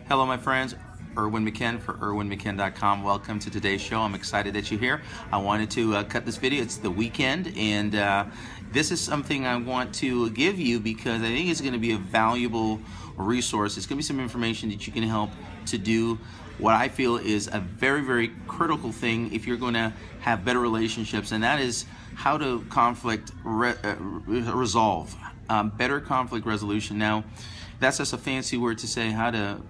Hello, my friends. Erwin McKen for ErwinMcKen.com. Welcome to today's show. I'm excited that you're here. I wanted to cut this video. It's the weekend, and this is something I want to give you because I think it's going to be a valuable resource. It's going to be some information that you can help to do what I feel is a very, very critical thing if you're going to have better relationships, and that is how to resolve. Better conflict resolution. Now, that's just a fancy word to say how to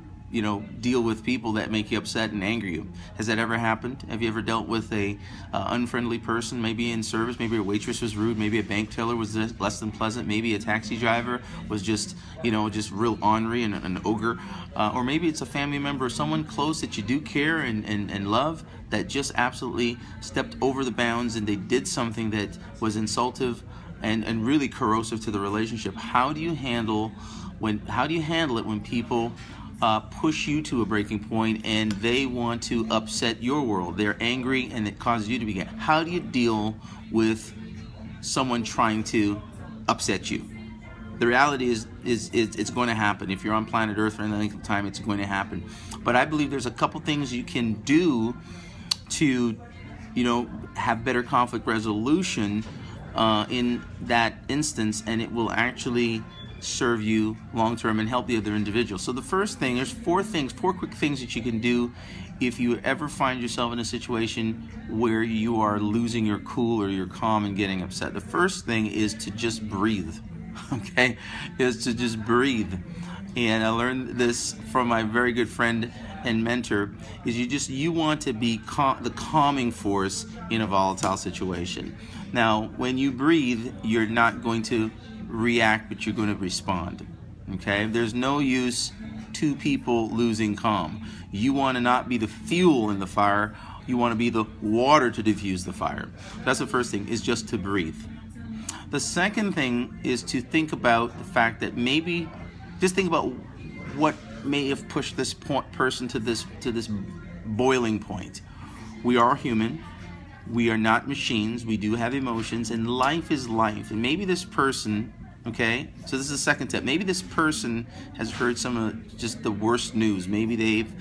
deal with people that make you upset and anger you. Has that ever happened? Have you ever dealt with a unfriendly person, maybe in service? Maybe a waitress was rude, maybe a bank teller was less than pleasant, maybe a taxi driver was just real ornery and an ogre, or maybe it's a family member or someone close that you do care and love that just absolutely stepped over the bounds and they did something that was insultive and really corrosive to the relationship. How do you handle it when people push you to a breaking point and they want to upset your world? They're angry and it causes you to be angry. How do you deal with someone trying to upset you? The reality is it's going to happen. If you're on planet Earth for any length of time, it's going to happen. But I believe there's a couple things you can do to have better conflict resolution in that instance, and it will actually serve you long term and help the other individual. So the first thing, there's four quick things that you can do if you ever find yourself in a situation where you are losing your cool or your calm and getting upset. The first thing is to just breathe. Okay, is to just breathe. And I learned this from my very good friend and mentor, is you want to be the calming force in a volatile situation. Now, when you breathe, you're not going to react, but you're going to respond. Okay, there's no use two people losing calm. You want to not be the fuel in the fire, you want to be the water to diffuse the fire. That's the first thing, is just to breathe. The second thing is to think about the fact that just think about what may have pushed this person to this boiling point. We are human. We are not machines. We do have emotions, and life is life. And maybe this person, okay, so this is the second tip. Maybe this person has heard some of just the worst news. Maybe they've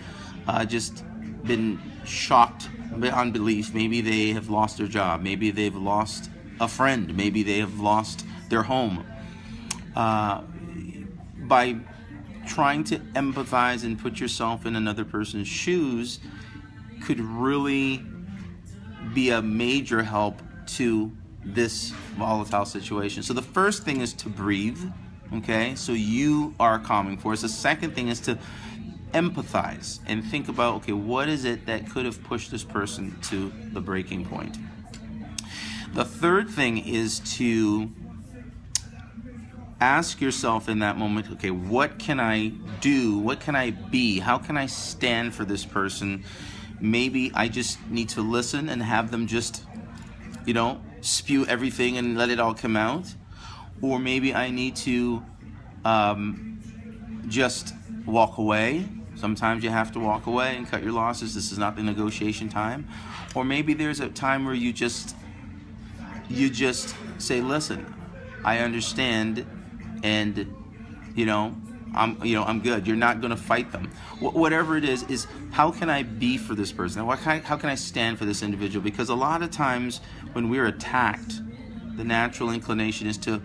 just been shocked beyond belief. Maybe they have lost their job. Maybe they've lost a friend. Maybe they have lost their home. By trying to empathize and put yourself in another person's shoes could really be a major help to this volatile situation. So the first thing is to breathe, okay? So you are a calming force. The second thing is to empathize and think about, okay, what is it that could have pushed this person to the breaking point? The third thing is to ask yourself in that moment, okay, what can I do? What can I be? How can I stand for this person? Maybe I just need to listen and have them just, spew everything and let it all come out. Or maybe I need to just walk away. Sometimes you have to walk away and cut your losses. This is not the negotiation time. Or maybe there's a time where you just say, listen, I understand, and I'm good. You're not going to fight them. Whatever it is how can I be for this person? How can I stand for this individual? Because a lot of times when we're attacked, the natural inclination is to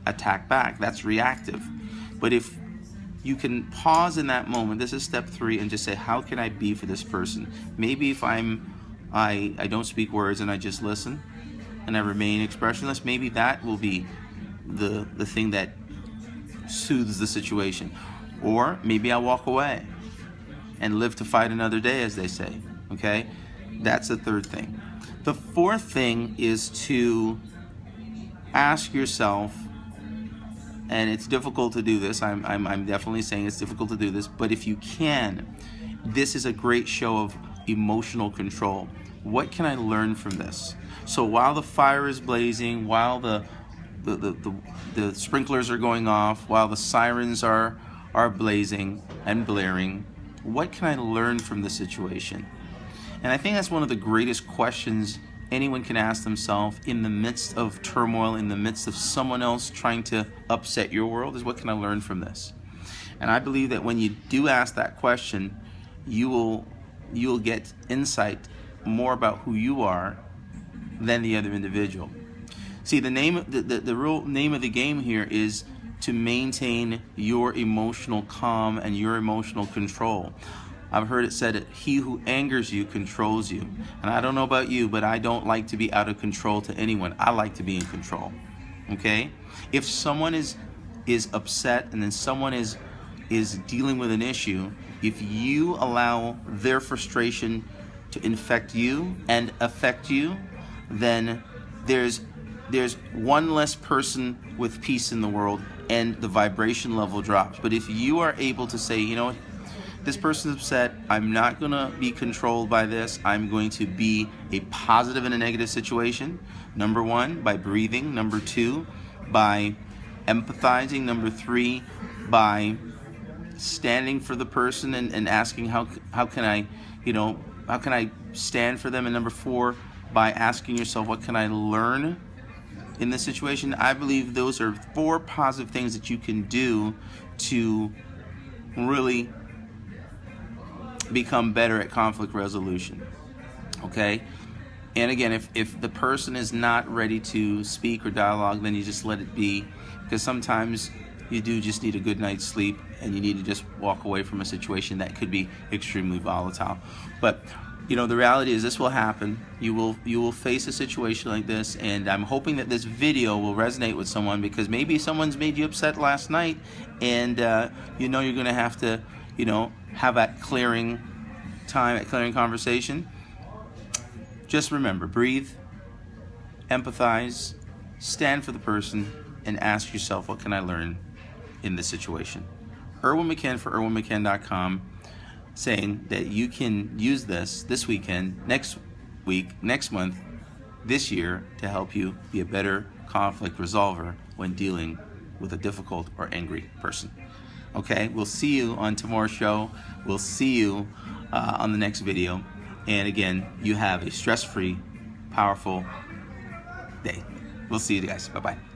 attack back. That's reactive. But if you can pause in that moment, this is step 3, and just say, how can I be for this person? Maybe if I don't speak words and I just listen and I remain expressionless, maybe that will be the thing that soothes the situation. Or maybe I walk away and live to fight another day, as they say. Okay, that's the third thing. The fourth thing is to ask yourself, and it's difficult to do this, I'm definitely saying it's difficult to do this, but if you can, this is a great show of emotional control. What can I learn from this? So while the fire is blazing, while the sprinklers are going off, while the sirens are blazing and blaring, what can I learn from the situation? And I think that's one of the greatest questions anyone can ask themselves in the midst of turmoil, in the midst of someone else trying to upset your world, is what can I learn from this? And I believe that when you do ask that question, you will get insight more about who you are than the other individual. See, the real name of the game here is to maintain your emotional calm and your emotional control. I've heard it said that he who angers you controls you. And I don't know about you, but I don't like to be out of control to anyone. I like to be in control. Okay? If someone is upset and then someone is dealing with an issue, if you allow their frustration to infect you and affect you, then there's one less person with peace in the world, and the vibration level drops. But if you are able to say, you know what, this person's upset, I'm not going to be controlled by this, I'm going to be a positive in a negative situation. Number one, by breathing. Number two, by empathizing. Number three, by standing for the person and asking how can I stand for them. And number four, by asking yourself, what can I learn in this situation? I believe those are 4 positive things that you can do to really become better at conflict resolution. Okay? And again, if the person is not ready to speak or dialogue, then you just let it be, because sometimes you do just need a good night's sleep and you need to just walk away from a situation that could be extremely volatile. But you know, the reality is this will happen. You will face a situation like this, and I'm hoping that this video will resonate with someone, because maybe someone's made you upset last night, and you know you're going to have to, you know, have that clearing time, that clearing conversation. Just remember, breathe, empathize, stand for the person, and ask yourself, what can I learn in this situation? Erwin McCann for ErwinMcCann.com, saying that you can use this weekend, next week, next month, this year, to help you be a better conflict resolver when dealing with a difficult or angry person. Okay, we'll see you on tomorrow's show. We'll see you on the next video. And again, you have a stress-free, powerful day. We'll see you guys. Bye-bye.